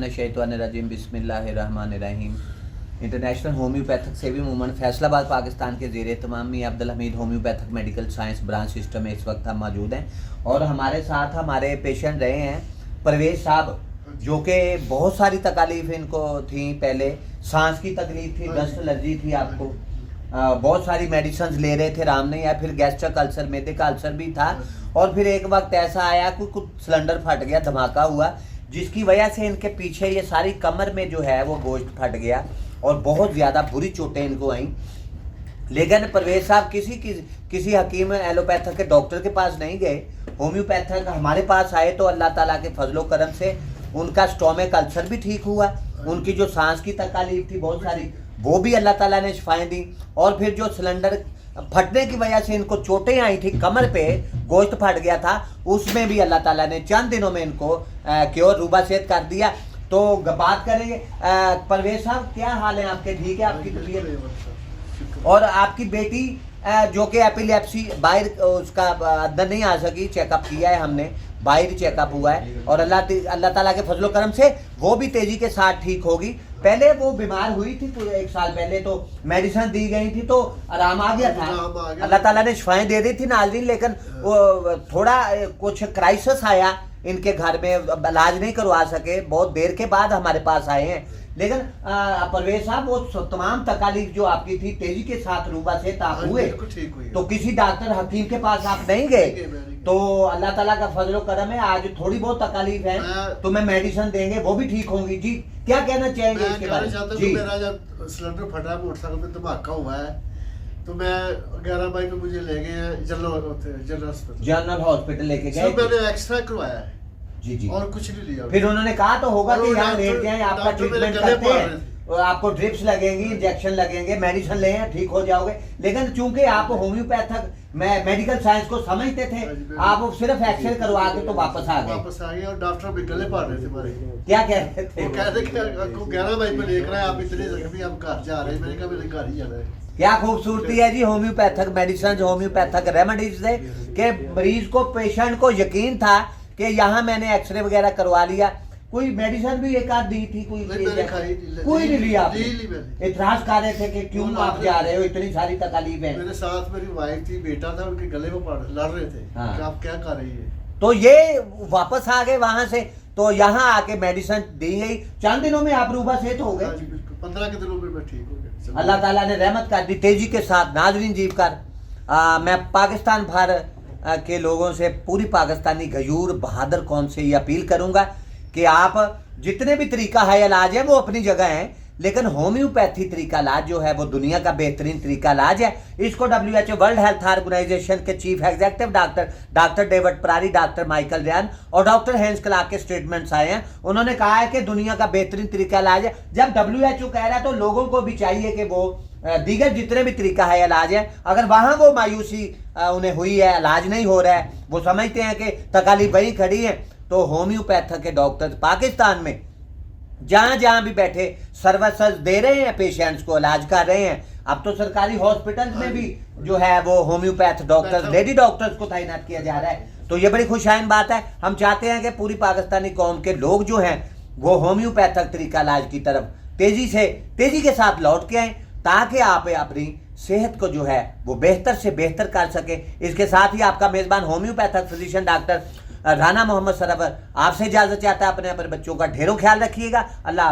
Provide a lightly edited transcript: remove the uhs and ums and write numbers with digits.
मिनश्शैतानिर्रजीम बिस्मिल्लाहिर्रहमानिर्रहीम। International homoeopathic सेवी movement Faisalabad Pakistan के ज़ेर तमाम Mian Abdul Hamid homoeopathic medical science branch system में इस वक्त हम मौजूद हैं और हमारे साथ हमारे पेशेंट रहे हैं परवेज साहब, जो कि बहुत सारी तकलीफ इनको थी। पहले सांस की तकलीफ थी, डस्ट एलर्जी थी, आपको बहुत सारी मेडिसिन ले रहे थे, आराम नहीं आया। फिर गैस्ट्रिक अल्सर, मैदे का अल्सर भी था और फिर एक वक्त ऐसा आया कि कुछ सिलेंडर फट गया, धमाका हुआ, जिसकी वजह से इनके पीछे ये सारी कमर में जो है वो गोश्त फट गया और बहुत ज़्यादा बुरी चोटें इनको आई। लेकिन परवेज साहब किसी हकीम एलोपैथिक के डॉक्टर के पास नहीं गए, होम्योपैथिक हमारे पास आए तो अल्लाह ताला के फजलो करम से उनका स्टोमक अल्सर भी ठीक हुआ, उनकी जो सांस की तकलीफ थी बहुत सारी वो भी अल्लाह ताला ने शिफाएं दी। और फिर जो सिलेंडर फटने की वजह से इनको चोटें आई थी, कमर पे गोश्त फट गया था, उसमें भी अल्लाह ताला ने चंद दिनों में इनको क्योर रूबा सेहत कर दिया। तो बात करेंगे परवेज साहब, क्या हाल है आपके? ठीक है आपकी तबीयत? और आपकी बेटी जो कि एपिलेप्सी बाहर उसका अंदर नहीं आ सकी, चेकअप किया है हमने, बाहर चेकअप हुआ है और अल्लाह ताला के फजलो करम से वो भी तेजी के साथ ठीक होगी। पहले वो बीमार हुई थी तो 1 साल पहले तो मेडिसिन दी गई थी तो आराम आ गया था, अल्लाह ताला ने शिफाएं दे दी थी नाज़रीन। लेकिन वो थोड़ा कुछ क्राइसिस आया इनके घर में, इलाज नहीं करवा सके, बहुत देर के बाद हमारे पास आए हैं। लेकिन परवेज साहब वो तमाम तकालीफ जो आपकी थी तेजी के साथ रूबा से आप हुए, तो किसी डॉक्टर हकीम के पास आप नहीं गए, तो अल्लाह ताला का फजलो करम है, आज थोड़ी बहुत तकालीफ है तो मैं मेडिसिन देंगे वो भी ठीक होंगी। जी क्या कहना चाहेंगे इसके बारे में? जी मेरा जब सिलेंडर फटा, मोटरसाइकिल में धमाका हुआ है तो मैं 11 मई में मुझे ले गए जनरल हॉस्पिटल लेके गए, मैंने एक्सरे करवाया है जी जी और कुछ नहीं लिया। फिर उन्होंने कहा तो होगा कि यहाँ लेट जाएं, आपका ट्रीटमेंट करते हैं, आपको ड्रिप्स लगेंगी, इंजेक्शन लगेंगे, मेडिसिन लें, ठीक हो जाओगे। लेकिन चूंकि आप होम्योपैथिक मेडिकल साइंस को समझते थे, आप सिर्फ एक्सरे करवा के तो वापस आ गए और डॉक्टर भी गले पाड़ रहे थे हमारे। क्या कह रहे थे? वो कह रहे थे आपको 11 मई पे लेकर आए, आप इतने जख्मी, हम घर जा रहे हैं। मैंने कहा मेरे घर ही जाना है। क्या खूबसूरती है जी होम्योपैथिक मेडिसिन, होम्योपैथिक रेमेडीज से कि मरीज को, पेशेंट को यकीन था कि यहाँ मैंने एक्सरे वगैरह करवा लिया, कोई मेडिसिन भी एक आध दी थी, कोई नहीं लिया। इतराज कर रहे थे कि क्यों आप जा रहे हो, इतनी सारी तकलीफ है। मेरे साथ मेरी वाइफ थी, बेटा था, उनके गले में लड़ रहे थे कि आप क्या कर रही है। तो ये वापस आ गए वहां से, तो यहाँ आके मेडिसिन दी गई, चंद दिनों में आप रूबा सेहत हो गए। 15 के दिनों में मैं ठीक हो गया, अल्लाह ताला ने रहमत कर दी तेजी के साथ। नाज़रीन जीव कर मैं पाकिस्तान भर के लोगों से, पूरी पाकिस्तानी गयूर बहादुर कौम से ये अपील करूंगा कि आप जितने भी तरीका है इलाज है वो अपनी जगह है, लेकिन होम्योपैथी तरीका इलाज जो है वो दुनिया का बेहतरीन तरीका इलाज है। इसको WHO वर्ल्ड हेल्थ ऑर्गेनाइजेशन के चीफ एग्जीक्यूटिव डॉक्टर डेविड परारी, डॉक्टर माइकल रैन और डॉक्टर हेंस क्लार्क के स्टेटमेंट्स आए हैं। उन्होंने कहा है कि दुनिया का बेहतरीन तरीका इलाज है। जब WHO कह रहा है तो लोगों को भी चाहिए कि वो दीगर जितने भी तरीका है इलाज है, अगर वहां वो मायूसी उन्हें हुई है, इलाज नहीं हो रहा है, वो समझते हैं कि तकालीफ वहीं खड़ी है, तो होम्योपैथिक के डॉक्टर पाकिस्तान में जहां जहां भी बैठे सर्विसेज दे रहे हैं, पेशेंट्स को इलाज कर रहे हैं। अब तो सरकारी हॉस्पिटल में भी जो है वो होम्योपैथ डॉक्टर्स, लेडी डॉक्टर्स को तैनात किया जा रहा है, तो ये बड़ी खुशाइन बात है। हम चाहते हैं कि पूरी पाकिस्तानी कौम के लोग जो हैं वो होम्योपैथिक तरीका इलाज की तरफ तेजी के साथ लौट के आए, ताकि आप अपनी सेहत को जो है वो बेहतर से बेहतर कर सके। इसके साथ ही आपका मेजबान homeopathic physician doctor Rana Mohammad Sarwar आपसे इजाजत चाहता है। अपने बच्चों का ढेरों ख्याल रखिएगा। अल्लाह।